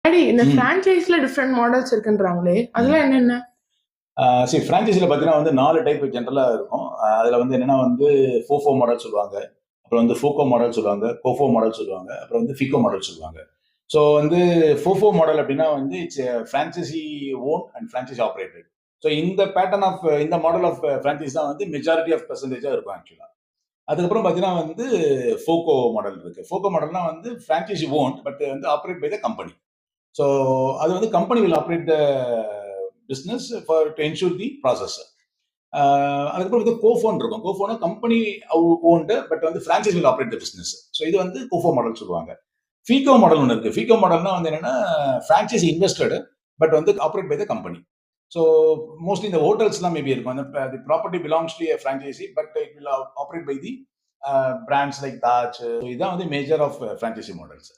சரி, இந்த ம். ஃப்ரான்சைஸ்ல டிஃபரெண்ட் மாடல்ஸ் இருக்குன்றாங்களே, அதெல்லாம் என்னென்ன? சரி ஃப்ரான்சைஸில பார்த்தீங்கன்னா வந்து 4 டைப் ஜென்ரலா இருக்கும். அதில வந்து என்னன்னா வந்து ஃபோஃபோ மாடல் சொல்லுவாங்க. அப்புறம் வந்து ஃபோகோ மாடல் சொல்லுவாங்க. கோஃபோ மாடல் சொல்லுவாங்க. அப்புறம் வந்து ஃபிகோ மாடல் சொல்லுவாங்க. ஸோ வந்து ஃபோஃபோ மாடல் அப்டின்னா வந்து it's franchisee owned and franchisee operated. So இந்த பேட்டர்ன் ஆஃப் இந்த மாடல் ஆஃப் ஃப்ரான்சைஸ் தான் வந்து மெஜாரிட்டி ஆஃப் பெர்சன்டேஜா இருக்கும் ஆக்சுவலா. அதுக்கப்புறம் பார்த்தீங்கன்னா வந்து ஃபோகோ மாடல் இருக்கு. ஃபோகோ மாடல்னா வந்து ஃப்ரான்சைசி ஓன் பட் வந்து operate by the company. So அது வந்து company will operate the business for to ensure the process. அதுக்கப்புறம் வந்து கோஃபோன் இருக்கும். கோஃபோனா கம்பெனி ஓன்டு பட் வந்து franchise will operate the business. So இது வந்து கோஃபோ மாடல் சொல்லுவாங்க. ஃபீகோ மாடல் ஒன்று இருக்கு. ஃபீகோ மாடல்னா வந்து என்னன்னா ஃப்ரான்சைஸ் இன்வெஸ்டட் பட் வந்து operate by the company. So mostly இந்த ஹோட்டல்ஸ்லாம் மேபி இருக்கும். அந்த the property belongs to a franchisee but it will operate by the brands like Taj. இதான் வந்து மேஜர் ஆஃப் ஃப்ரான்சைசி மாடல்ஸ்.